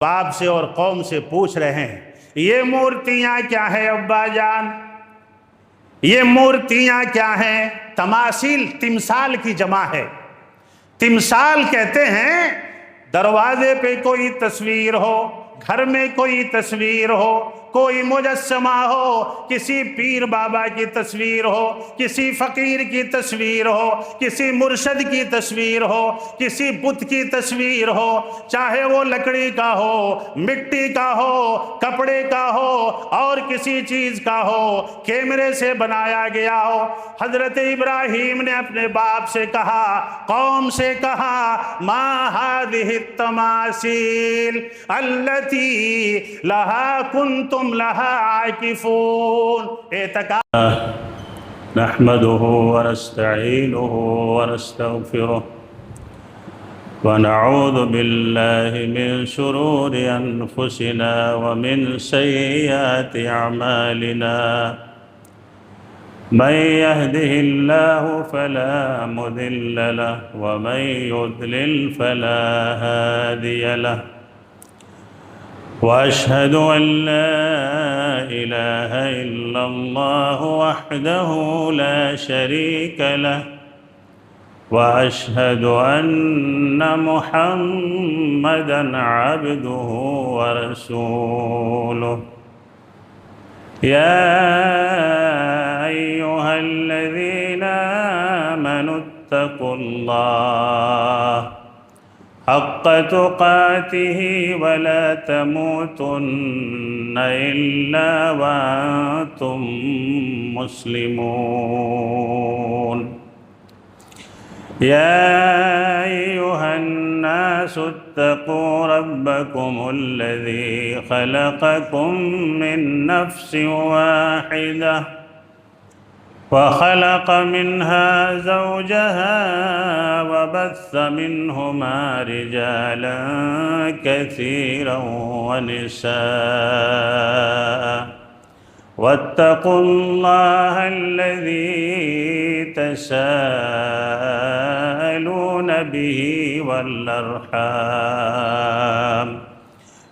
باپ سے اور قوم سے پوچھ رہے ہیں یہ مورتیاں کیا ہیں ابا جان؟ یہ مورتیاں کیا ہیں؟ تماثیل تمثال کی جمع ہے۔ تمثال کہتے ہیں دروازے پہ کوئی تصویر ہو، گھر میں کوئی تصویر ہو، کوئی مجسمہ ہو، کسی پیر بابا کی تصویر ہو، کسی فقیر کی تصویر ہو، کسی مرشد کی تصویر ہو، کسی بت کی تصویر ہو، چاہے وہ لکڑی کا ہو، مٹی کا ہو، کپڑے کا ہو اور کسی چیز کا ہو، کیمرے سے بنایا گیا ہو۔ حضرت ابراہیم نے اپنے باپ سے کہا، قوم سے کہا، ما هذه التماثيل التي لها كنتم لها عاكفون۔ نحمده ونستعينه ونستغفره ونعوذ بالله من شرور أنفسنا ومن سيئات أعمالنا، من يهده الله فلا مضل له ومن يضلل فلا هادي له، وأشهد أن لا إله إلا الله وحده لا شريك له، وأشهد أن محمدًا عبده ورسوله. يا أيها الذين آمنوا اتقوا الله حق تقاته ولا تموتن إلا وأنتم مسلمون. يا أيها الناس اتقوا ربكم الذي خلقكم من نفس واحدة وخلق منها زوجها وبث منهما رجالا كثيرا ونساء، واتقوا الله الذي تساءلون به والأرحام،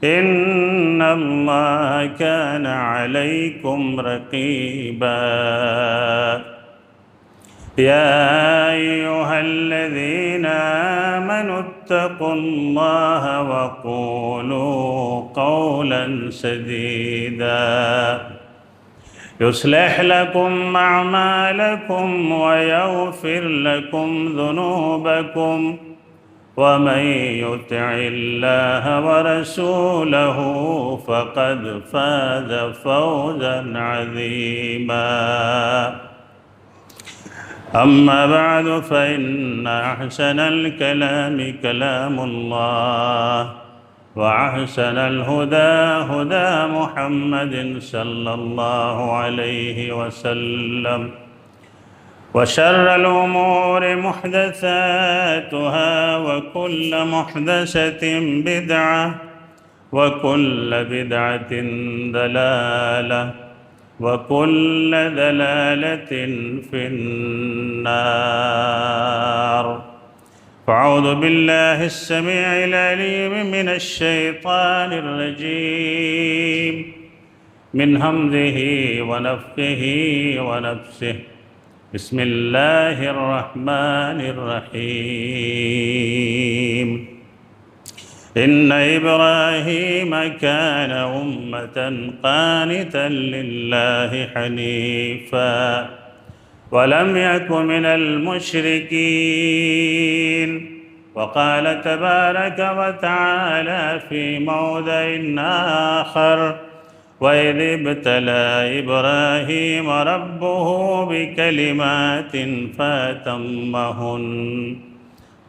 إن الله كان عليكم رقيبا. يا أيها الذين آمنوا اتقوا الله وقولوا قولا سديدا يصلح لكم أعمالكم ويغفر لكم ذنوبكم، ومن يطع الله ورسوله فقد فاز فوزا عظيما. أما بعد، فإن أحسن الكلام كلام الله، وأحسن الهدى هدى محمد صلى الله عليه وسلم، وشر الأمور محدثاتها، وكل محدثة بدعة، وكل بدعة ضلالة، وكل ضلالة في النار. فأعوذ بالله السميع العليم من الشيطان الرجيم، من همزه ونفخه ونفسه. بسم الله الرحمن الرحيم. إن إبراهيم كان أمة قانتا لله حنيفا ولم يك من المشركين. وقال تبارك وتعالى في موضع آخر: وإذ ابتلى إبراهيم ربه بكلمات فأتمهن،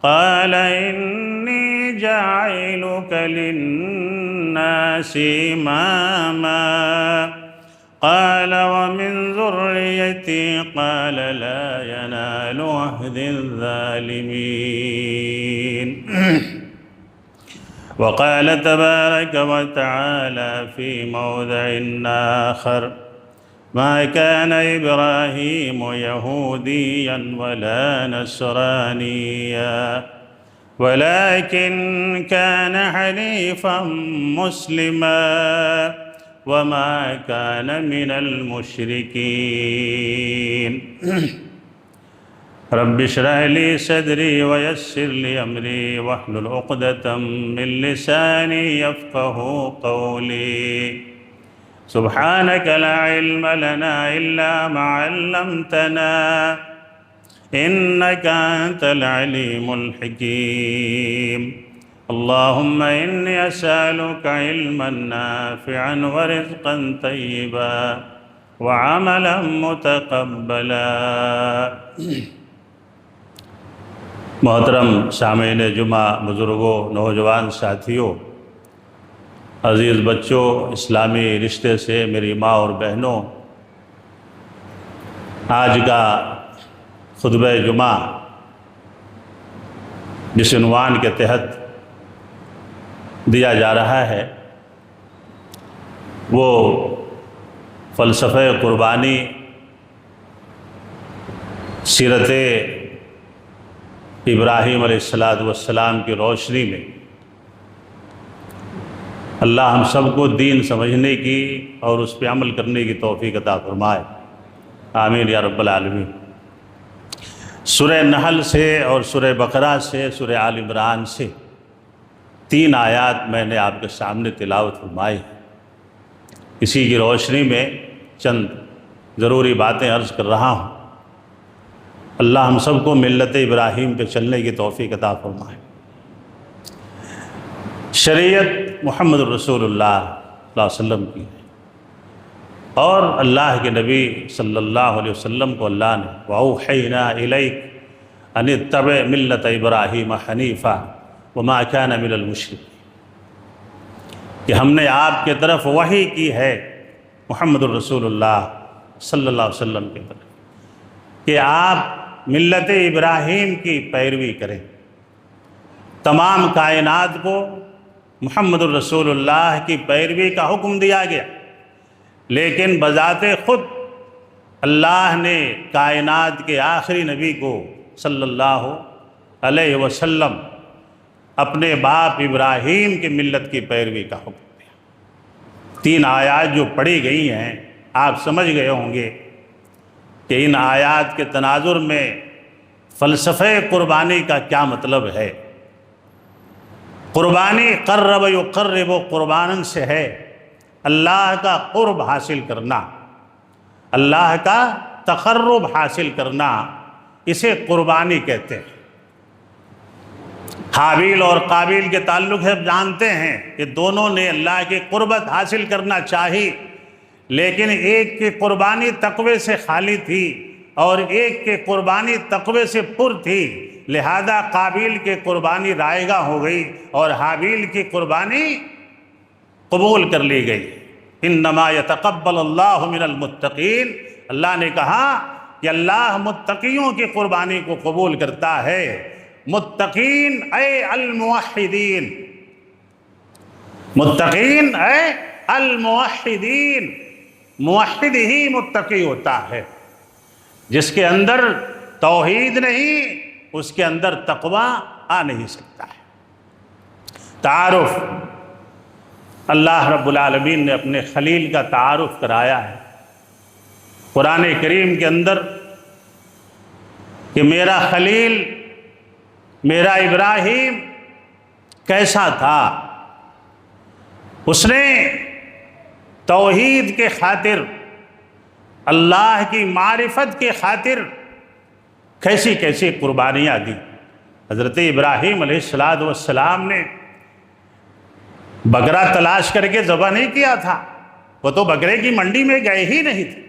قال إني جاعلك للناس إماما، قال ومن ذريتي، قال لا ينال عهد الظالمين. وقال تبارك وتعالى في موضع آخر: ما كان إبراهيم يهوديا ولا نصرانيا ولكن كان حنيفا مسلما وما كان من المشركين رب اشرح لي صدري ويسر لي أمري واحلل عقدة من لساني يفقهوا قولي سبحانك لا علم لنا إلا ما علمتنا إنك أنت العليم الحكيم اللهم إني أسألك علما نافعا ورزقا طيبا وعملا متقبلا محترم سامعین جمعہ، بزرگوں، نوجوان ساتھیوں، عزیز بچوں، اسلامی رشتے سے میری ماں اور بہنوں، آج کا خطبہ جمعہ جس عنوان کے تحت دیا جا رہا ہے وہ فلسفہ قربانی، سیرت ابراہیم علیہ السلام کی روشنی میں اللہ ہم سب کو دین سمجھنے کی اور اس پہ عمل کرنے کی توفیق عطا فرمائے، آمین یا رب العالمین۔ سورہ نحل سے اور سورہ بقرہ سے، سورہ آل عمران سے 3 آیات میں نے آپ کے سامنے تلاوت فرمائی۔ اسی کی روشنی میں چند ضروری باتیں عرض کر رہا ہوں۔ اللہ ہم سب کو ملت ابراہیم پہ چلنے کی توفیق عطا فرمائے۔ شریعت محمد الرسول اللہ صلی اللہ علیہ وسلم کی ہے، اور اللہ کے نبی صلی اللہ علیہ وسلم کو اللہ نے وَأَوْحَيْنَا إِلَيْكَ أَنِ اتَّبِعْ مِلَّةَ إِبْرَاهِيمَ حَنِيفًا وَمَا كَانَ مِنَ الْمُشْرِكِينَ، کہ ہم نے آپ کے طرف وحی کی ہے، محمد الرسول اللہ صلی اللہ علیہ وسلم کے طرف، کہ آپ ملت ابراہیم کی پیروی کریں۔ تمام کائنات کو محمد الرسول اللہ کی پیروی کا حکم دیا گیا، لیکن بذات خود اللہ نے کائنات کے آخری نبی کو صلی اللہ علیہ وسلم اپنے باپ ابراہیم کی ملت کی پیروی کا حکم دیا۔ 3 آیات جو پڑھی گئی ہیں، آپ سمجھ گئے ہوں گے کہ ان آیات کے تناظر میں فلسفہ قربانی کا کیا مطلب ہے۔ قربانی قرب یقرب قربانن سے ہے، اللہ کا قرب حاصل کرنا، اللہ کا تقرب حاصل کرنا، اسے قربانی کہتے ہیں۔ حابیل اور قابیل کے تعلق ہے، جانتے ہیں کہ دونوں نے اللہ کی قربت حاصل کرنا چاہی، لیکن ایک کی قربانی تقوی سے خالی تھی اور ایک کی قربانی تقوی سے پر تھی، لہذا قابیل کی قربانی رائگاں ہو گئی اور حابیل کی قربانی قبول کر لی گئی۔ انما یتقبل اللہ من المتقین، اللہ نے کہا کہ اللہ متقیوں کی قربانی کو قبول کرتا ہے۔ متقین اے الموحدین، متقین اے الموحدین، موحد ہی متقی ہوتا ہے۔ جس کے اندر توحید نہیں، اس کے اندر تقوی آ نہیں سکتا ہے۔ تعارف، اللہ رب العالمین نے اپنے خلیل کا تعارف کرایا ہے قرآن کریم کے اندر کہ میرا خلیل، میرا ابراہیم کیسا تھا۔ اس نے توحید کے خاطر، اللہ کی معرفت کے خاطر کیسی کیسی قربانیاں دی۔ حضرت ابراہیم علیہ السلام نے بکرا تلاش کر کے ذبح نہیں کیا تھا، وہ تو بکرے کی منڈی میں گئے ہی نہیں تھے۔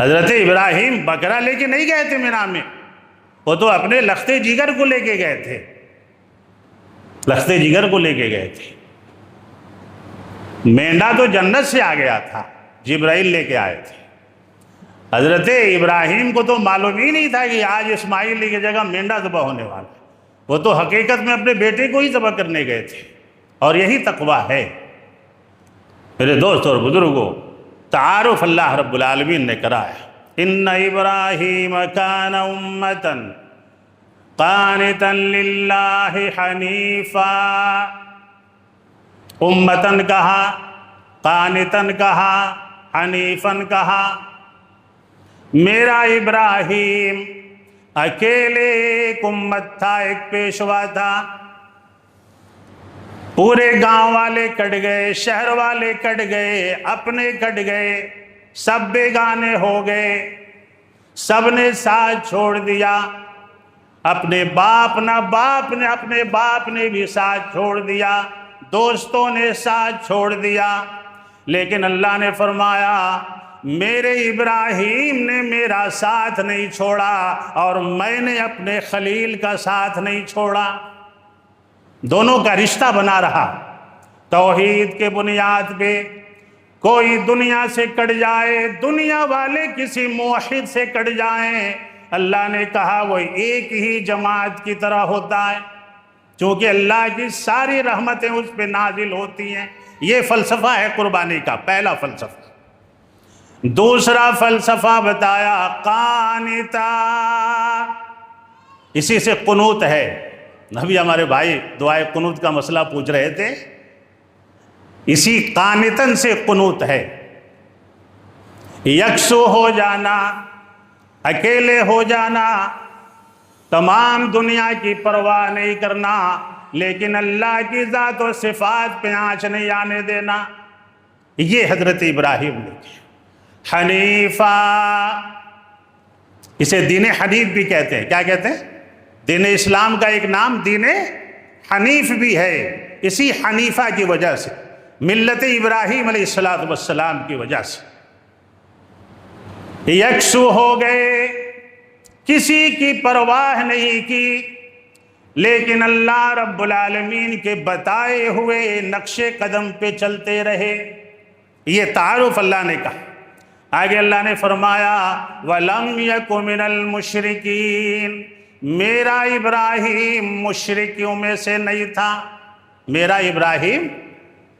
حضرت ابراہیم بکرا لے کے نہیں گئے تھے مینا میں، وہ تو اپنے لخت جگر کو لے کے گئے تھے، لخت جگر کو لے کے گئے تھے۔ مینڈا تو جنت سے آ گیا تھا، جبرائیل لے کے آئے تھے۔ حضرت ابراہیم کو تو معلوم ہی نہیں تھا کہ آج اسماعیل کی جگہ مینڈا ذبح ہونے والا ہے، وہ تو حقیقت میں اپنے بیٹے کو ہی ذبح کرنے گئے تھے۔ اور یہی تقویٰ ہے میرے دوست اور بزرگوں۔ تعارف اللہ رب العالمین نے کرایا۔ ان ابراہیم کان امۃ قانتا للہ حنیفا، امتن کہا، قانتن کہا، حنیفن کہا۔ میرا ابراہیم اکیلے ایک امت تھا، ایک پیشوا تھا، پورے گاؤں والے کٹ گئے، شہر والے کٹ گئے، اپنے کٹ گئے، سب بیگانے ہو گئے، سب نے ساتھ چھوڑ دیا، اپنے باپ نے بھی ساتھ چھوڑ دیا، دوستوں نے ساتھ چھوڑ دیا، لیکن اللہ نے فرمایا میرے ابراہیم نے میرا ساتھ نہیں چھوڑا اور میں نے اپنے خلیل کا ساتھ نہیں چھوڑا۔ دونوں کا رشتہ بنا رہا۔ توحید کے بنیاد پہ کوئی دنیا سے کٹ جائے، دنیا والے کسی موحد سے کٹ جائیں، اللہ نے کہا وہ ایک ہی جماعت کی طرح ہوتا ہے، چونکہ اللہ کی ساری رحمتیں اس پہ نازل ہوتی ہیں۔ یہ فلسفہ ہے قربانی کا، پہلا فلسفہ۔ دوسرا فلسفہ بتایا قانتا، اسی سے قنوت ہے۔ نبی ہمارے بھائی دعائے قنوت کا مسئلہ پوچھ رہے تھے، اسی قانتن سے قنوت ہے، یکسو ہو جانا، اکیلے ہو جانا، تمام دنیا کی پرواہ نہیں کرنا، لیکن اللہ کی ذات و صفات پہ آنچ نہیں آنے دینا۔ یہ حضرت ابراہیم نے کیا۔ حنیفہ، اسے دین حنیف بھی کہتے ہیں۔ کیا کہتے ہیں؟ دین اسلام کا ایک نام دین حنیف بھی ہے، اسی حنیفہ کی وجہ سے، ملت ابراہیم علیہ السلام کی وجہ سے۔ یکسو ہو گئے، کسی کی پرواہ نہیں کی، لیکن اللہ رب العالمین کے بتائے ہوئے نقش قدم پہ چلتے رہے۔ یہ تعارف اللہ نے کہا۔ آگے اللہ نے فرمایا وَلَمْ يَكُ مِنَ الْمُشْرِكِينَ، میرا ابراہیم مشرکیوں میں سے نہیں تھا، میرا ابراہیم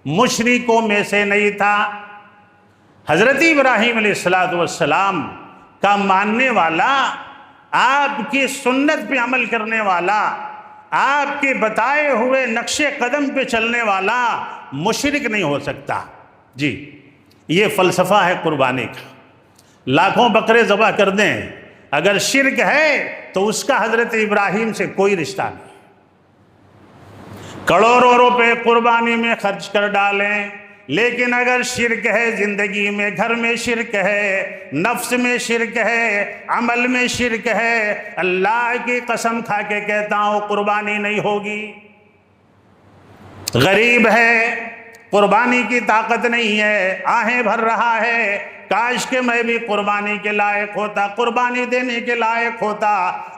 مشرکوں میں سے نہیں تھا۔ حضرت ابراہیم علیہ السلام کا ماننے والا، آپ کی سنت پہ عمل کرنے والا، آپ کے بتائے ہوئے نقش قدم پہ چلنے والا مشرک نہیں ہو سکتا۔ جی، یہ فلسفہ ہے قربانی کا۔ لاکھوں بکرے ذبح کر دیں، اگر شرک ہے تو اس کا حضرت ابراہیم سے کوئی رشتہ نہیں۔ کروڑوں روپے قربانی میں خرچ کر ڈالیں، لیکن اگر شرک ہے زندگی میں، گھر میں شرک ہے، نفس میں شرک ہے، عمل میں شرک ہے، اللہ کی قسم کھا کے کہتا ہوں قربانی نہیں ہوگی۔ غریب ہے، قربانی کی طاقت نہیں ہے، آہیں بھر رہا ہے، کاش کہ میں بھی قربانی کے لائق ہوتا، قربانی دینے کے لائق ہوتا،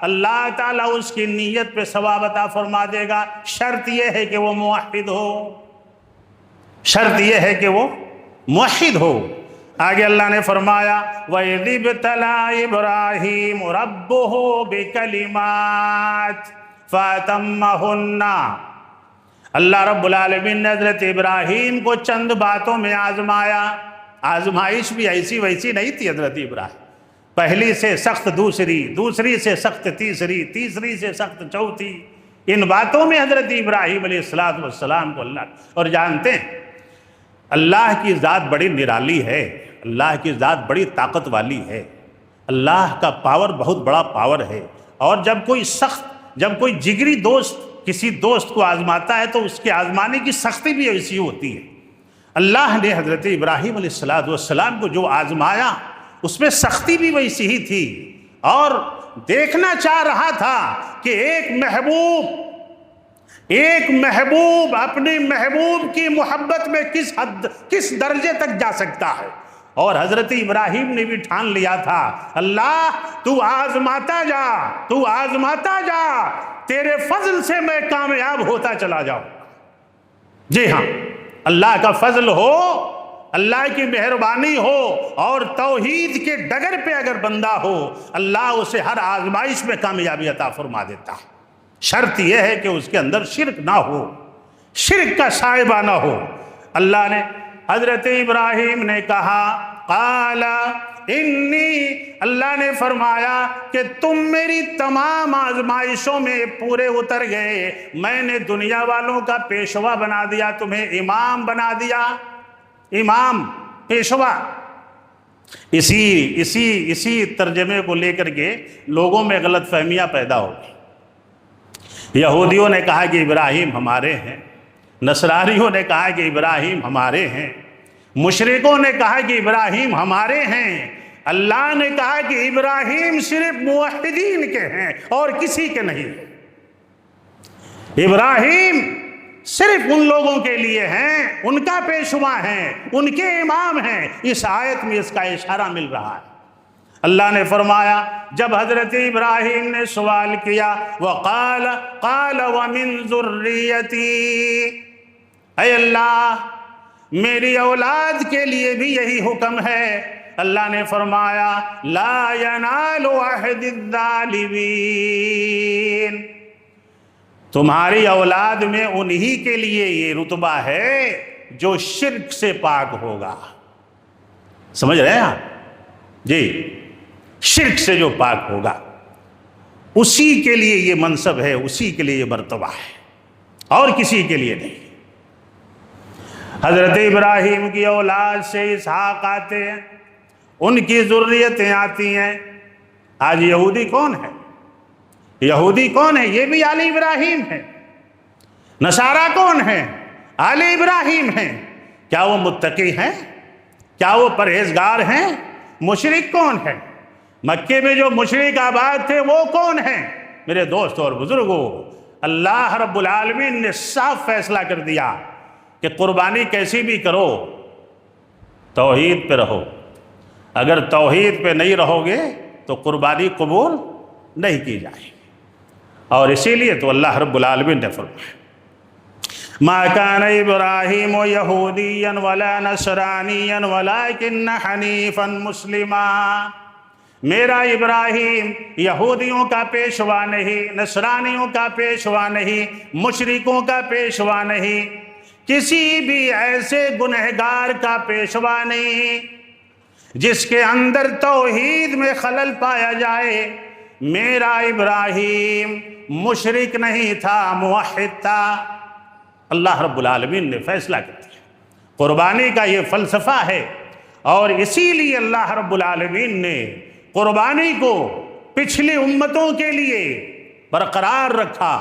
اللہ تعالیٰ اس کی نیت پہ ثواب عطا فرما دے گا۔ شرط یہ ہے کہ وہ موحد ہو، شرط یہ ہے کہ وہ موحد ہو۔ آگے اللہ نے فرمایا وَإِذِ ابْتَلَىٰ إِبْرَاهِيمُ رَبُّهُ بِكَلِمَاتٍ فَأَتَمَّهُنَّ، اللہ رب العالمین نے حضرت ابراہیم کو چند باتوں میں آزمایا۔ آزمائش بھی ایسی ویسی نہیں تھی حضرت ابراہیم، پہلی سے سخت دوسری، دوسری سے سخت تیسری، تیسری سے سخت چوتھی، ان باتوں میں حضرت ابراہیم علیہ السلام کو اللہ، اور جانتے ہیں اللہ کی ذات بڑی نرالی ہے، اللہ کی ذات بڑی طاقت والی ہے، اللہ کا پاور بہت بڑا پاور ہے، اور جب کوئی جگری دوست کسی دوست کو آزماتا ہے تو اس کے آزمانے کی سختی بھی ایسی ہوتی ہے۔ اللہ نے حضرت ابراہیم علیہ السلام کو جو آزمایا اس میں سختی بھی ویسی ہی تھی، اور دیکھنا چاہ رہا تھا کہ ایک محبوب اپنی محبوب کی محبت میں کس درجے تک جا سکتا ہے، اور حضرت ابراہیم نے بھی ٹھان لیا تھا اللہ تو آزماتا جا، تیرے فضل سے میں کامیاب ہوتا چلا جاؤں۔ جی ہاں، اللہ کا فضل ہو، اللہ کی مہربانی ہو، اور توحید کے ڈگر پہ اگر بندہ ہو، اللہ اسے ہر آزمائش میں کامیابی عطا فرما دیتا ہے۔ شرط یہ ہے کہ اس کے اندر شرک نہ ہو، شرک کا شائبہ نہ ہو۔ اللہ نے حضرت ابراہیم نے کہا قال انی، اللہ نے فرمایا کہ تم میری تمام آزمائشوں میں پورے اتر گئے، میں نے دنیا والوں کا پیشوا بنا دیا، تمہیں امام بنا دیا، امام پیشوا۔ اسی ترجمے کو لے کر کے لوگوں میں غلط فہمیاں پیدا ہو گئی۔ یہودیوں نے کہا کہ ابراہیم ہمارے ہیں، نصرانیوں نے کہا کہ ابراہیم ہمارے ہیں، مشرکوں نے کہا کہ ابراہیم ہمارے ہیں۔ اللہ نے کہا کہ ابراہیم صرف موحدین کے ہیں اور کسی کے نہیں۔ ابراہیم صرف ان لوگوں کے لیے ہیں، ان کا پیشوا ہیں، ان کے امام ہیں۔ اس آیت میں اس کا اشارہ مل رہا ہے۔ اللہ نے فرمایا جب حضرت ابراہیم نے سوال کیا وقال قال ومن ذریتی، اے اللہ میری اولاد کے لیے بھی یہی حکم ہے۔ اللہ نے فرمایا لا ینال عہد الظالمین، تمہاری اولاد میں انہی کے لیے یہ رتبہ ہے جو شرک سے پاک ہوگا۔ سمجھ رہے ہیں آپ؟ جی، شرک سے جو پاک ہوگا اسی کے لیے یہ منصب ہے، اسی کے لیے یہ مرتبہ ہے، اور کسی کے لیے نہیں۔ حضرت ابراہیم کی اولاد سے اسحاق آتے ہیں، ان کی ذریتیں آتی ہیں۔ آج یہودی کون ہے؟ یہودی کون ہے؟ یہ بھی آل ابراہیم ہے۔ نصارہ کون ہے؟ آل ابراہیم ہیں۔ کیا وہ متقی ہیں؟ کیا وہ پرہیزگار ہیں؟ مشرک کون ہے؟ مکے میں جو مشرک آباد تھے وہ کون ہیں؟ میرے دوست اور بزرگوں، اللہ رب العالمین نے صاف فیصلہ کر دیا کہ قربانی کیسی بھی کرو، توحید پہ رہو۔ اگر توحید پہ نہیں رہو گے تو قربانی قبول نہیں کی جائے گی۔ اور اسی لیے تو اللہ رب العالمین نے فرمایا ما کان ابراہیم یہودیا ولا نصرانیا ولکن حنیفا مسلما، میرا ابراہیم یہودیوں کا پیشوا نہیں، نصرانیوں کا پیشوا نہیں، مشرکوں کا پیشوا نہیں، کسی بھی ایسے گنہگار کا پیشوا نہیں جس کے اندر توحید میں خلل پایا جائے۔ میرا ابراہیم مشرک نہیں تھا، موحد تھا۔ اللہ رب العالمین نے فیصلہ کر دیا۔ قربانی کا یہ فلسفہ ہے، اور اسی لیے اللہ رب العالمین نے قربانی کو پچھلی امتوں کے لیے برقرار رکھا،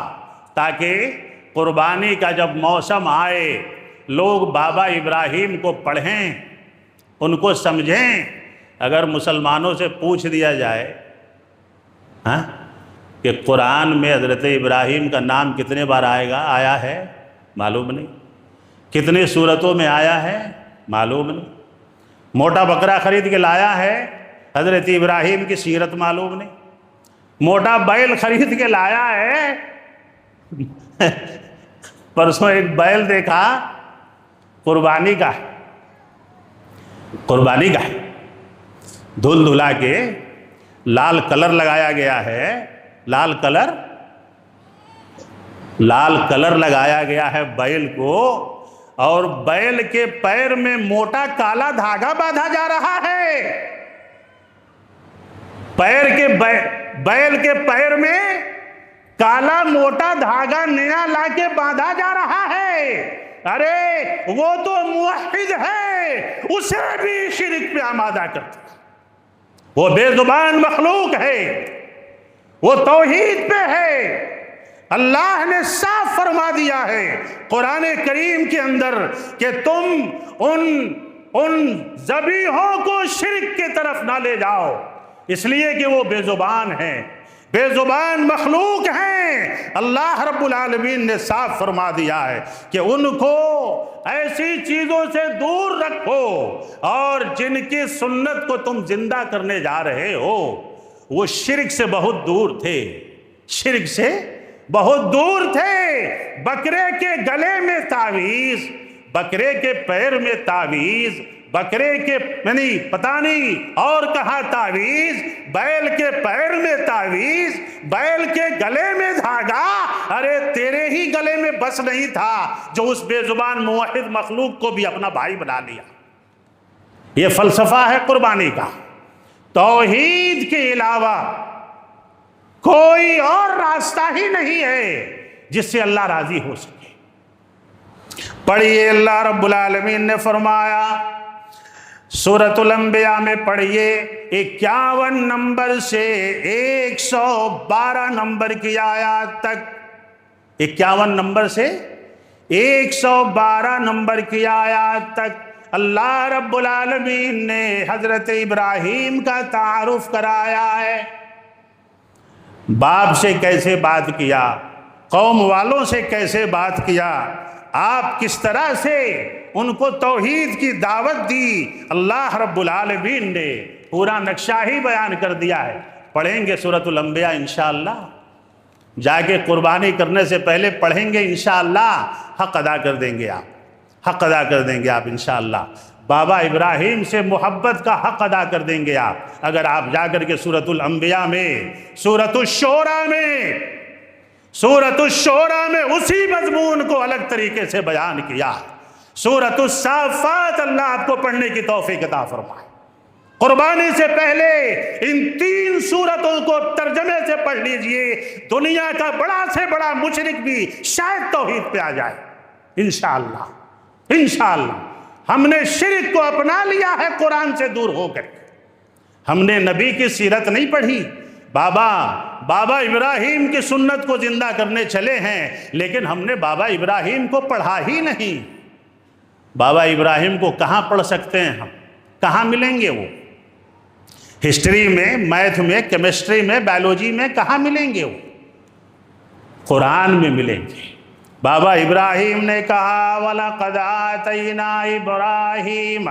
تاکہ قربانی کا جب موسم آئے لوگ بابا ابراہیم کو پڑھیں، ان کو سمجھیں۔ اگر مسلمانوں سے پوچھ دیا جائے کہ قرآن میں حضرت ابراہیم کا نام کتنے بار آیا ہے، معلوم نہیں۔ کتنے صورتوں میں آیا ہے، معلوم نہیں۔ موٹا بکرا خرید کے لایا ہے، حضرت ابراہیم کی سیرت معلوم نہیں۔ موٹا بیل خرید کے لایا ہے، پرسوں ایک بیل دیکھا قربانی کا ہے، قربانی کا ہے، دھل دھلا کے لال کلر لگایا گیا ہے، لال کلر لگایا گیا ہے بیل کو، اور بیل کے پیر میں موٹا کالا دھاگا باندھا جا رہا ہے۔ بیل کے پیر میں کالا موٹا دھاگا نیا لا کے باندھا جا رہا ہے۔ ارے وہ تو موحد ہے، اسے بھی شرک پہ آمادہ کرتا ہے۔ وہ بے زبان مخلوق ہے، وہ توحید پہ ہے۔ اللہ نے صاف فرما دیا ہے قرآن کریم کے اندر کہ تم ان ذبیحوں کو شرک کی طرف نہ لے جاؤ، اس لیے کہ وہ بے زبان ہیں، بے زبان مخلوق ہیں۔ اللہ رب العالمین نے صاف فرما دیا ہے کہ ان کو ایسی چیزوں سے دور رکھو، اور جن کی سنت کو تم زندہ کرنے جا رہے ہو وہ شرک سے بہت دور تھے، شرک سے بہت دور تھے۔ بکرے کے گلے میں تعویذ، بکرے کے پیر میں تعویذ، بکرے کے پتہ نہیں اور کہاں تعویذ، بیل کے پیر میں تعویذ، بیل کے گلے میں دھاگا۔ ارے تیرے ہی گلے میں بس نہیں تھا جو اس بے زبان موحد مخلوق کو بھی اپنا بھائی بنا لیا۔ یہ فلسفہ ہے قربانی کا۔ توحید کے علاوہ کوئی اور راستہ ہی نہیں ہے جس سے اللہ راضی ہو سکے۔ پڑھیے، اللہ رب العالمین نے فرمایا سورۃ الانبیاء میں، پڑھیے 51 نمبر سے 112 نمبر کی آیات تک، 51 نمبر سے 112 نمبر کی آیات تک اللہ رب العالمین نے حضرت ابراہیم کا تعارف کرایا ہے۔ باپ سے کیسے بات کیا، قوم والوں سے کیسے بات کیا، آپ کس طرح سے ان کو توحید کی دعوت دی، اللہ رب العالمین نے پورا نقشہ ہی بیان کر دیا ہے۔ پڑھیں گے سورۃ الانبیاء انشاءاللہ، جا کے قربانی کرنے سے پہلے پڑھیں گے انشاءاللہ، حق ادا کر دیں گے آپ، حق ادا کر دیں گے آپ انشاءاللہ۔ بابا ابراہیم سے محبت کا حق ادا کر دیں گے آپ اگر آپ جا کر کے سورۃ الانبیاء میں، سورۃ الشورى میں اسی مضمون کو الگ طریقے سے بیان کیا۔ سورۃ الصافات اللہ آپ کو پڑھنے کی توفیق عطا فرمائے۔ قربانی سے پہلے ان 3 سورتوں کو ترجمے سے پڑھ لیجئے، دنیا کا بڑا سے بڑا مشرک بھی شاید توحید پہ آ جائے انشاءاللہ۔ انشاءاللہ ہم نے شرک کو اپنا لیا ہے قرآن سے دور ہو کر، ہم نے نبی کی سیرت نہیں پڑھی، بابا ابراہیم کی سنت کو زندہ کرنے چلے ہیں، لیکن ہم نے بابا ابراہیم کو پڑھا ہی نہیں۔ بابا ابراہیم کو کہاں پڑھ سکتے ہیں ہم، کہاں ملیں گے وہ؟ ہسٹری میں، میتھ میں، کیمسٹری میں، بایولوجی میں کہاں ملیں گے وہ؟ قرآن میں ملیں گے۔ بابا ابراہیم نے کہا وَلَقَدْ آتَيْنَا إِبْرَاهِيمَ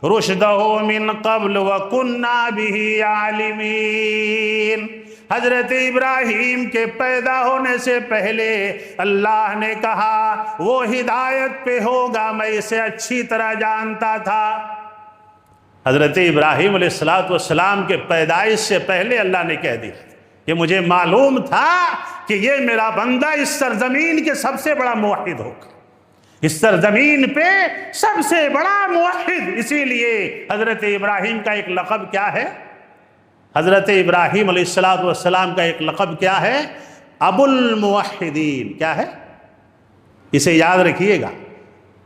رُشْدَهُ مِنْ قَبْلُ وَكُنَّا بِهِ عَالِمِينَ۔ حضرت ابراہیم کے پیدا ہونے سے پہلے اللہ نے کہا وہ ہدایت پہ ہوگا، میں اسے اچھی طرح جانتا تھا۔ حضرت ابراہیم علیہ السلام کے پیدائش سے پہلے اللہ نے کہہ دیا کہ مجھے معلوم تھا کہ یہ میرا بندہ اس سرزمین کے سب سے بڑا موحد ہوگا، اس سرزمین پہ سب سے بڑا موحد۔ اسی لیے حضرت ابراہیم کا ایک لقب کیا ہے؟ حضرت ابراہیم علیہ السلام کا ایک لقب کیا ہے؟ ابو الموحدین۔ کیا ہے؟ اسے یاد رکھیے گا،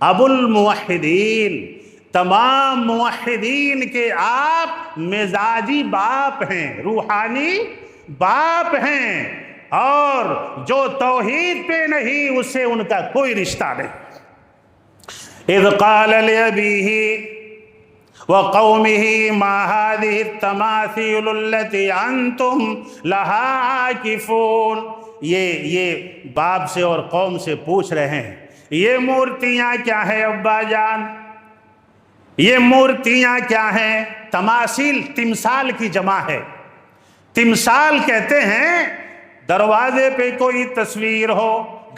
ابو الموحدین۔ تمام موحدین کے آپ مزاجی باپ ہیں، روحانی باپ ہیں، اور جو توحید پہ نہیں اسے ان کا کوئی رشتہ نہیں۔ اذ قال لأبیہ وقومه ما هذه التماثيل التي انتم لها عاکفون۔ یہ باپ سے اور قوم سے پوچھ رہے ہیں یہ مورتیاں کیا ہیں ابا جان، یہ مورتیاں کیا ہیں؟ تماثیل تمثال کی جمع ہے۔ تمثال کہتے ہیں دروازے پہ کوئی تصویر ہو،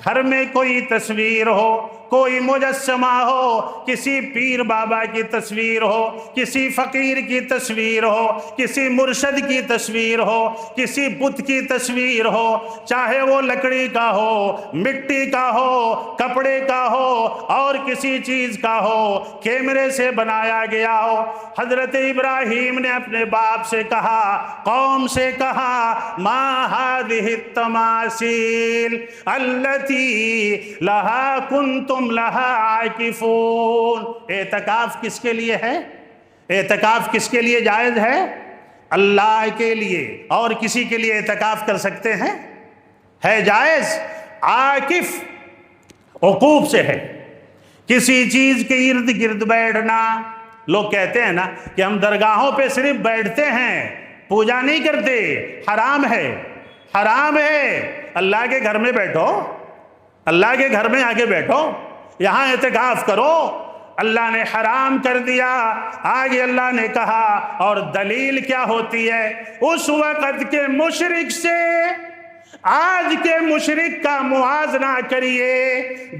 گھر میں کوئی تصویر ہو، کوئی مجسمہ ہو، کسی پیر بابا کی تصویر ہو، کسی فقیر کی تصویر ہو، کسی مرشد کی تصویر ہو، کسی بت کی تصویر ہو، چاہے وہ لکڑی کا ہو، مٹی کا ہو، کپڑے کا ہو، اور کسی چیز کا ہو، کیمرے سے بنایا گیا ہو۔ حضرت ابراہیم نے اپنے باپ سے کہا، قوم سے کہا، ما هذه التماثيل التي لها كنتم لها عاکفون۔ اعتکاف کس کے لیے ہے؟ اعتکاف کس کے لیے جائز ہے؟ اللہ کے لیے۔ اور کسی کے لیے اعتکاف کر سکتے ہیں؟ ہے جائز۔ عاکف عقوب سے ہے، کسی چیز کے ارد گرد بیٹھنا۔ لوگ کہتے ہیں نا کہ ہم درگاہوں پہ صرف بیٹھتے ہیں، پوجا نہیں کرتے، حرام ہے، حرام ہے۔ اللہ کے گھر میں بیٹھو، اللہ کے گھر میں آگے بیٹھو، یہاں اعتکاف کرو۔ اللہ نے حرام کر دیا۔ آگے اللہ نے کہا، اور دلیل کیا ہوتی ہے؟ اس وقت کے مشرک سے آج کے مشرک کا موازنہ کریے۔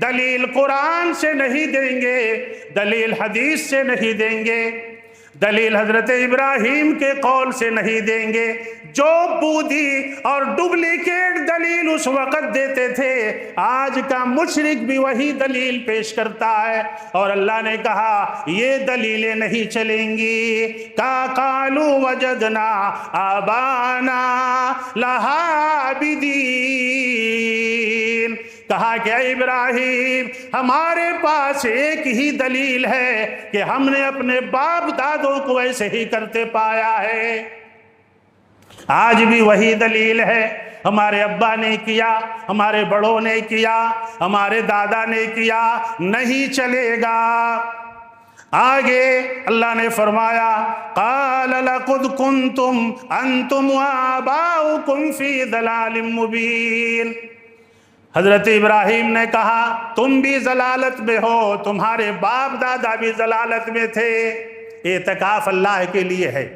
دلیل قرآن سے نہیں دیں گے، دلیل حدیث سے نہیں دیں گے، دلیل حضرت ابراہیم کے قول سے نہیں دیں گے، جو بودھی اور ڈپلیکیٹ دلیل اس وقت دیتے تھے، آج کا مشرک بھی وہی دلیل پیش کرتا ہے، اور اللہ نے کہا یہ دلیلیں نہیں چلیں گی۔ قالوا وجدنا آبانا لہا عابدین، کہا کہ اے ابراہیم ہمارے پاس ایک ہی دلیل ہے کہ ہم نے اپنے باپ دادوں کو ایسے ہی کرتے پایا ہے، آج بھی وہی دلیل ہے، ہمارے ابا نے کیا، ہمارے بڑوں نے کیا، ہمارے دادا نے کیا، نہیں چلے گا۔ آگے اللہ نے فرمایا قال لقد کنتم انتم وآباؤکم فی ضلال مبین، حضرت ابراہیم نے کہا تم بھی ضلالت میں ہو، تمہارے باپ دادا بھی ضلالت میں تھے۔ اعتکاف اللہ کے لیے ہے،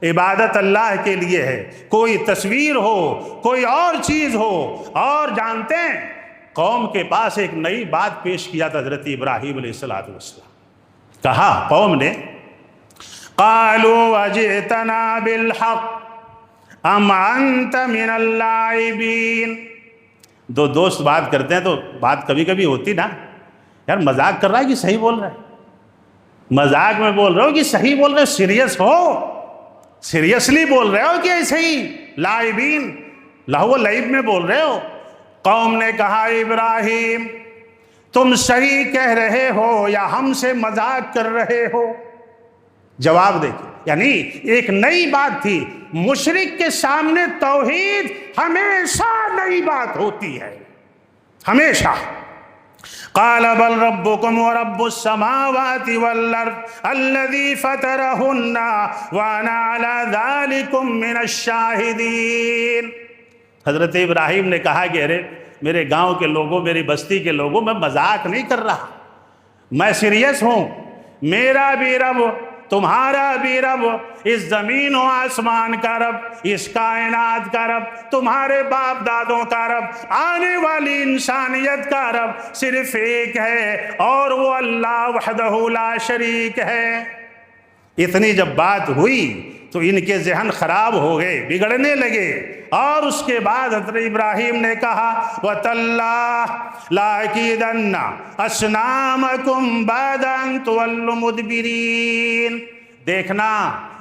عبادت اللہ کے لیے ہے، کوئی تصویر ہو، کوئی اور چیز ہو۔ اور جانتے ہیں قوم کے پاس ایک نئی بات پیش کیا تھا حضرت ابراہیم علیہ السلام، کہا قوم نے قالوا اجئتنا بالحق ام انت من اللاعبین۔ دو دوست بات کرتے ہیں تو بات کبھی کبھی ہوتی نا، یار مذاق کر رہا ہے کہ صحیح بول رہا ہے، مذاق میں بول رہے ہو کہ صحیح بول رہے ہو، سیریس ہو، سیریسلی بول رہے ہو کہ ایسے ہی لاعبین لہو لعب میں بول رہے ہو؟ قوم نے کہا ابراہیم تم صحیح کہہ رہے ہو یا ہم سے مذاق کر رہے ہو؟ جواب دیکھیں، یعنی ایک نئی بات تھی، مشرک کے سامنے توحید ہمیشہ نئی بات ہوتی ہے، ہمیشہ۔ قال بل ربكم ورب السماوات والارض الذي فطرهن وانا على ذلكم من الشاهدين۔ حضرت ابراہیم نے کہا کہ ارے میرے گاؤں کے لوگوں، میری بستی کے لوگوں، میں مذاق نہیں کر رہا، میں سیریس ہوں، میرا بھی رب تمہارا بھی رب، اس زمین و آسمان کا رب، اس کائنات کا رب، تمہارے باپ دادوں کا رب، آنے والی انسانیت کا رب صرف ایک ہے، اور وہ اللہ وحدہ لا شریک ہے۔ اتنی جب بات ہوئی تو ان کے ذہن خراب ہو گئے، بگڑنے لگے، اور اس کے بعد حضرت ابراہیم نے کہا وَتَاللَّهِ لَأَكِيدَنَّ أَصْنَامَكُمْ بَعْدَ أَن تُوَلُّوا مُدْبِرِينَ، دیکھنا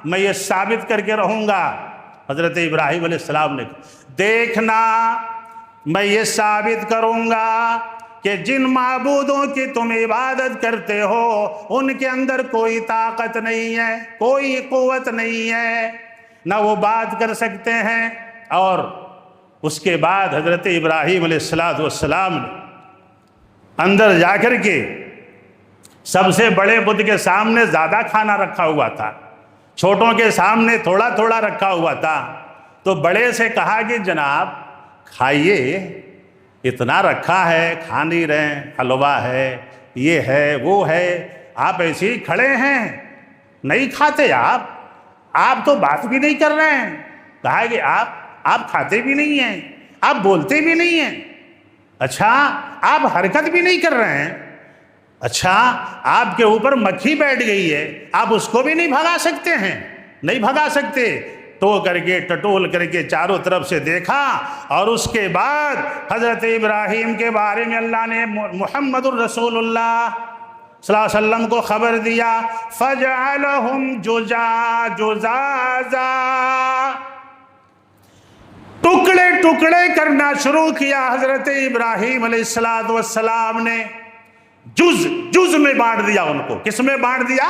میں یہ ثابت کر کے رہوں گا۔ حضرت ابراہیم علیہ السلام نے کہا دیکھنا میں یہ ثابت کروں گا کہ جن معبودوں کی تم عبادت کرتے ہو ان کے اندر کوئی طاقت نہیں ہے، کوئی قوت نہیں ہے، نہ وہ بات کر سکتے ہیں۔ اور اس کے بعد حضرت ابراہیم علیہ السلام نے اندر جا کر کے سب سے بڑے بدھ کے سامنے زیادہ کھانا رکھا ہوا تھا، چھوٹوں کے سامنے تھوڑا تھوڑا رکھا ہوا تھا، تو بڑے سے کہا کہ جناب کھائیے، اتنا رکھا ہے کھا نہیں رہے، حلوہ ہے، یہ ہے وہ ہے، آپ ایسے ہی کھڑے ہیں نہیں کھاتے، آپ تو بات بھی نہیں کر رہے ہیں۔ کہا کہ آپ کھاتے بھی نہیں ہیں، آپ بولتے بھی نہیں ہیں، اچھا آپ حرکت بھی نہیں کر رہے ہیں، اچھا آپ کے اوپر مکھی بیٹھ گئی ہے، آپ اس کو بھی نہیں بھگا سکتے ہیں، نہیں بھگا سکتے۔ ٹو کر کے ٹٹول کر کے چاروں طرف سے دیکھا، اور اس کے بعد حضرت ابراہیم کے بارے میں اللہ نے محمد الرسول اللہ صلی اللہ علیہ وسلم کو خبر دیا فَجَعَلَهُمْ جُزَازًا، ٹکڑے ٹکڑے کرنا شروع کیا حضرت ابراہیم علیہ السلام نے، جز میں بانٹ دیا ان کو۔ کس میں بانٹ دیا؟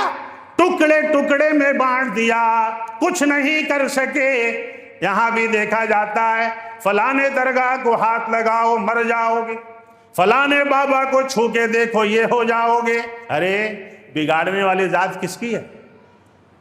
ٹکڑے ٹکڑے میں بانٹ دیا، کچھ نہیں کر سکے۔ یہاں بھی دیکھا جاتا ہے فلانے درگاہ کو ہاتھ لگاؤ مر جاؤ گے، فلانے بابا کو چھو کے دیکھو یہ ہو جاؤ گے۔ ارے بگاڑنے والی ذات کس کی ہے؟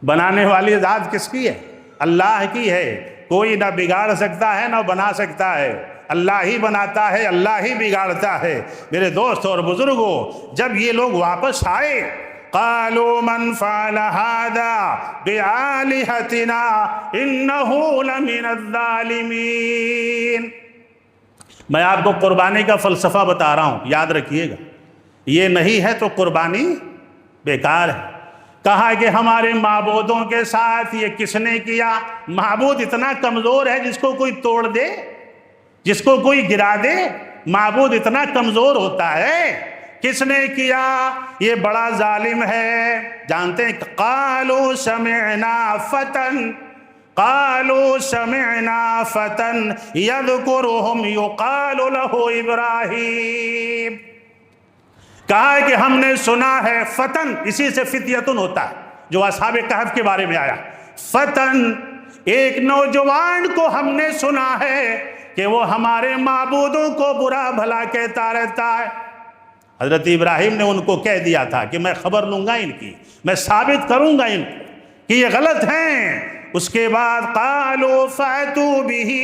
بنانے والی ذات کس کی ہے؟ اللہ کی ہے۔ کوئی نہ بگاڑ سکتا ہے نہ بنا سکتا ہے، اللہ ہی بناتا ہے، اللہ ہی بگاڑتا ہے۔ میرے دوست اور بزرگوں، جب یہ لوگ واپس آئے قالوا من فعل هذا بآلهتنا انه لمن الظالمین۔ میں آپ کو قربانی کا فلسفہ بتا رہا ہوں، یاد رکھیے گا، یہ نہیں ہے تو قربانی بیکار ہے۔ کہا کہ ہمارے معبودوں کے ساتھ یہ کس نے کیا؟ معبود اتنا کمزور ہے جس کو کوئی توڑ دے، جس کو کوئی گرا دے؟ معبود اتنا کمزور ہوتا ہے؟ کس نے کیا؟ یہ بڑا ظالم ہے۔ جانتے ہیں قالوا سمعنا فتن، قالوا سمعنا فتن یذکرہم یقال لہ ابراہیم، کہا کہ ہم نے سنا ہے فتن، اسی سے فتیتن ہوتا ہے جو اصحاب کہف کے بارے میں آیا، فتن ایک نوجوان کو ہم نے سنا ہے کہ وہ ہمارے معبودوں کو برا بھلا کہتا رہتا ہے۔ حضرت ابراہیم نے ان کو کہہ دیا تھا کہ میں خبر لوں گا ان کی، میں ثابت کروں گا ان کو کہ یہ غلط ہیں۔ اس کے بعد قالوا فاتوا به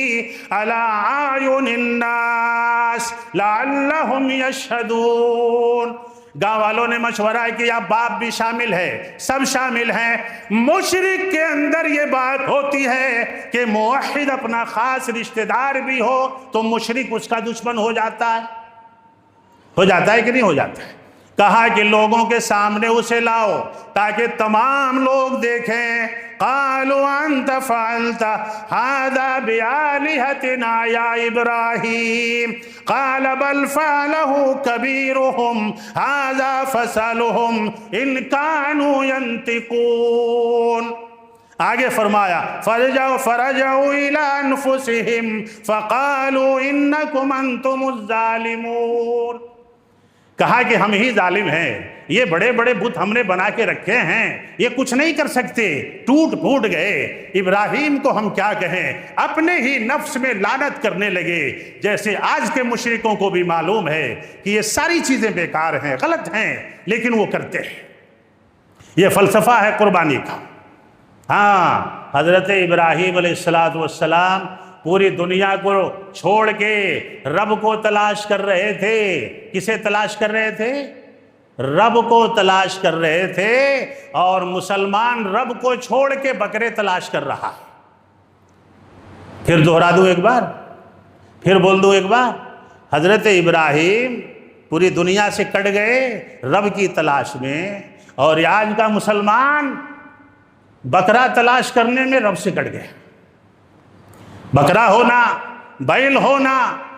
على اعین الناس لعلهم یشهدون، گاؤں والوں نے مشورہ کیا، باپ بھی شامل ہے، سب شامل ہیں۔ مشرک کے اندر یہ بات ہوتی ہے کہ موحد اپنا خاص رشتہ دار بھی ہو تو مشرک اس کا دشمن ہو جاتا ہے، ہو جاتا ہے کہ نہیں ہو جاتا ہے؟ کہا کہ لوگوں کے سامنے اسے لاؤ تاکہ تمام لوگ دیکھیں۔ قالوا انت فعلت هذا بآلهتنا یا ابراہیم، قال بل فعله كبيرهم هذا فاسألهم ان كانوا ينطقون۔ آگے فرمایا فرجعوا الى انفسهم فقالوا انکم انتم الظالمون، کہا کہ ہم ہی ظالم ہیں، یہ بڑے بڑے بت ہم نے بنا کے رکھے ہیں، یہ کچھ نہیں کر سکتے، ٹوٹ پھوٹ گئے۔ ابراہیم کو ہم کیا کہیں، اپنے ہی نفس میں لعنت کرنے لگے، جیسے آج کے مشرکوں کو بھی معلوم ہے کہ یہ ساری چیزیں بیکار ہیں، غلط ہیں، لیکن وہ کرتے ہیں۔ یہ فلسفہ ہے قربانی کا۔ ہاں، حضرت ابراہیم علیہ السلام پوری دنیا کو چھوڑ کے رب کو تلاش کر رہے تھے۔ کسے تلاش کر رہے تھے؟ رب کو تلاش کر رہے تھے، اور مسلمان رب کو چھوڑ کے بکرے تلاش کر رہا ہے۔ پھر دہرا دوں ایک بار، پھر بول دوں ایک بار، حضرت ابراہیم پوری دنیا سے کٹ گئے رب کی تلاش میں، اور آج کا مسلمان بکرا تلاش کرنے میں رب سے کٹ گئے۔ بکرا ہونا، بیل ہونا،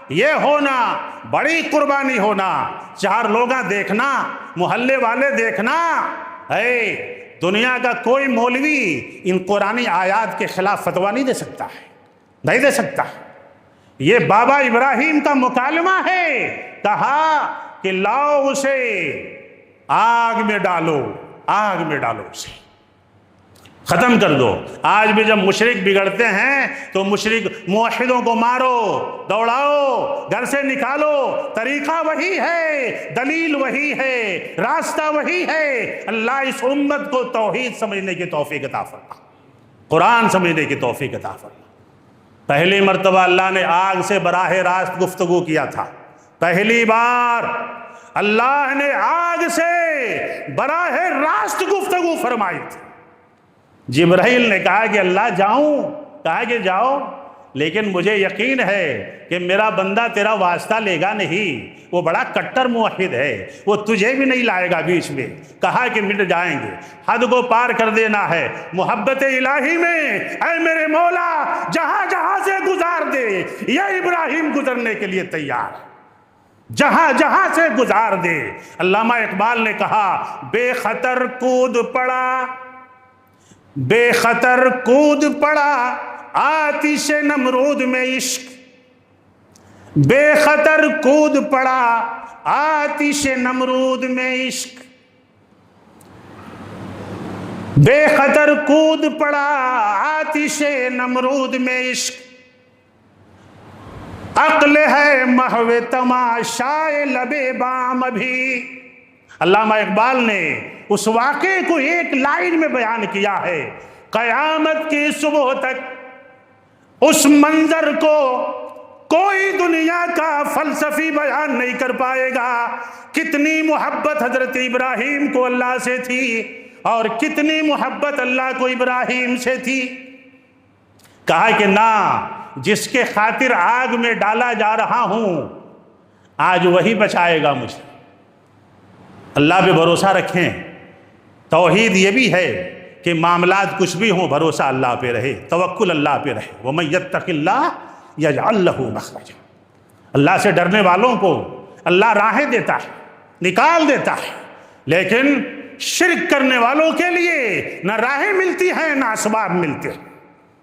یہ ہونا، بڑی قربانی ہونا، چار لوگاں دیکھنا، محلے والے دیکھنا، دنیا کا کوئی مولوی ان قرآنی آیات کے خلاف فتویٰ نہیں دے سکتا ہے، نہیں دے سکتا۔ یہ بابا ابراہیم کا مکالمہ ہے، کہا کہ لاؤ اسے آگ میں ڈالو، آگ میں ڈالو اسے، ختم کر دو۔ آج بھی جب مشرک بگڑتے ہیں تو مشرک موحدوں کو مارو، دوڑاؤ، گھر سے نکالو، طریقہ وہی ہے، دلیل وہی ہے، راستہ وہی ہے۔ اللہ اس امت کو توحید سمجھنے کی توفیق عطا فرما، قرآن سمجھنے کی توفیق عطا فرما۔ پہلی مرتبہ اللہ نے آگ سے براہ راست گفتگو کیا تھا، پہلی بار اللہ نے آگ سے براہ راست گفتگو فرمائی تھی۔ جبرائیل نے کہا کہ اللہ جاؤں، کہا کہ جاؤ، لیکن مجھے یقین ہے کہ میرا بندہ تیرا واسطہ لے گا نہیں، وہ بڑا کٹر موحد ہے، وہ تجھے بھی نہیں لائے گا بیچ میں۔ کہا کہ مٹ جائیں گے، حد کو پار کر دینا ہے محبت الہی میں، اے میرے مولا جہاں جہاں سے گزار دے، یہ ابراہیم گزرنے کے لیے تیار ہے، جہاں جہاں سے گزار دے۔ علامہ اقبال نے کہا بے خطر کود پڑا، بے خطر کود پڑا آتش نمرود میں عشق، بے خطر کود پڑا آتش نمرود میں عشق، بے خطر کود پڑا آتش نمرود میں عشق، عقل ہے محو تماشائے لبے بام ابھی۔ علامہ اقبال نے اس واقعے کو ایک لائن میں بیان کیا ہے، قیامت کی صبح تک اس منظر کو کوئی دنیا کا فلسفی بیان نہیں کر پائے گا۔ کتنی محبت حضرت ابراہیم کو اللہ سے تھی، اور کتنی محبت اللہ کو ابراہیم سے تھی۔ کہا کہ نہ، جس کے خاطر آگ میں ڈالا جا رہا ہوں آج وہی بچائے گا مجھے۔ اللہ پہ بھروسہ رکھیں، توحید یہ بھی ہے کہ معاملات کچھ بھی ہوں بھروسہ اللہ پہ رہے، توکل اللہ پہ رہے۔ وَمَن يَتَّقِ اللَّهَ يَجْعَل لَّهُ مَخْرَجًا، اللہ سے ڈرنے والوں کو اللہ راہیں دیتا ہے، نکال دیتا ہے، لیکن شرک کرنے والوں کے لیے نہ راہیں ملتی ہیں نہ اسباب ملتے ہیں،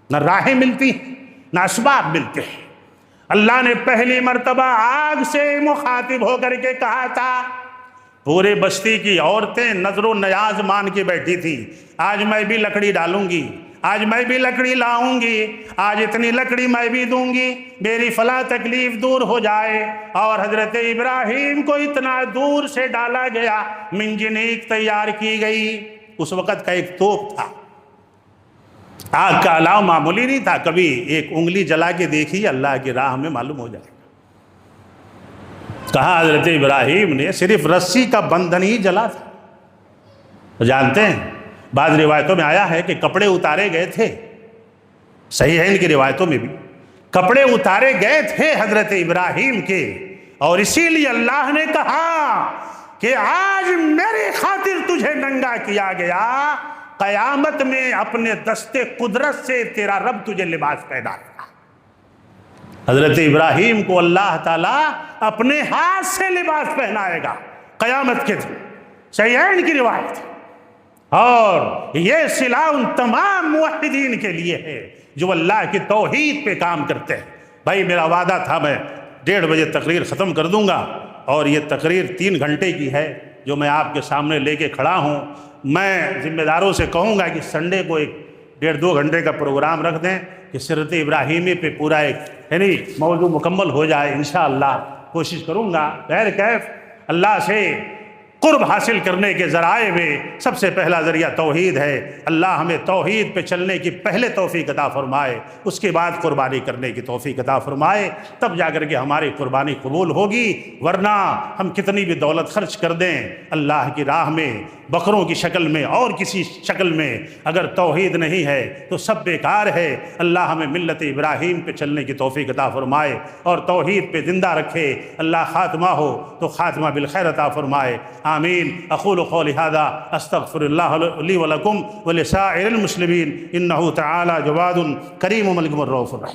نہ راہیں ملتی ہیں نہ اسباب ملتے ہیں۔ اللہ نے پہلی مرتبہ آگ سے مخاطب ہو کر کے کہا تھا، پورے بستی کی عورتیں نظر و نیاز مان کے بیٹھی تھی، آج میں بھی لکڑی ڈالوں گی، آج میں بھی لکڑی لاؤں گی، آج اتنی لکڑی میں بھی دوں گی، میری فلاں تکلیف دور ہو جائے۔ اور حضرت ابراہیم کو اتنا دور سے ڈالا گیا، منجنیق تیار کی گئی، اس وقت کا ایک توپ تھا، آگ کا علاوہ معمولی نہیں تھا، کبھی ایک انگلی جلا کے دیکھی اللہ کی راہ میں معلوم ہو جائے۔ کہا حضرت ابراہیم نے صرف رسی کا بندھن ہی جلا تھا۔ جانتے ہیں بعض روایتوں میں آیا ہے کہ کپڑے اتارے گئے تھے، صحیح ہے ان کی روایتوں میں بھی کپڑے اتارے گئے تھے حضرت ابراہیم کے، اور اسی لیے اللہ نے کہا کہ آج میری خاطر تجھے ننگا کیا گیا، قیامت میں اپنے دست قدرت سے تیرا رب تجھے لباس پیدا کرے۔ حضرت ابراہیم کو اللہ تعالیٰ اپنے ہاتھ سے لباس پہنائے گا قیامت کے دن، صحیح ہے ان کی روایت۔ اور یہ صلہ ان تمام موحدین کے لیے ہے جو اللہ کی توحید پہ کام کرتے ہیں۔ بھائی میرا وعدہ تھا میں 1:30 بجے تقریر ختم کر دوں گا، اور یہ تقریر 3 گھنٹے کی ہے جو میں آپ کے سامنے لے کے کھڑا ہوں۔ میں ذمہ داروں سے کہوں گا کہ سنڈے کو ایک 1.5-2 گھنٹے کا پروگرام رکھ دیں کہ سیرت ابراہیمی پہ پورا ایک یعنی موضوع مکمل ہو جائے، انشاءاللہ کوشش کروں گا۔ بہر کیف اللہ سے قرب حاصل کرنے کے ذرائع میں سب سے پہلا ذریعہ توحید ہے۔ اللہ ہمیں توحید پہ چلنے کی پہلے توفیق عطا فرمائے، اس کے بعد قربانی کرنے کی توفیق عطا فرمائے، تب جا کر کے ہماری قربانی قبول ہوگی۔ ورنہ ہم کتنی بھی دولت خرچ کر دیں اللہ کی راہ میں، بکروں کی شکل میں اور کسی شکل میں، اگر توحید نہیں ہے تو سب بیکار ہے۔ اللہ ہمیں ملت ابراہیم پہ چلنے کی توفیق عطا فرمائے اور توحید پہ زندہ رکھے۔ اللہ خاتمہ ہو تو خاتمہ بالخیر عطا فرمائے، آمین۔ اقول قولی ھذا استغفر اللہ لی ولکم ولسائر المسلمین انہ تعالی جواد کریم ملک الرؤوف الرحیم۔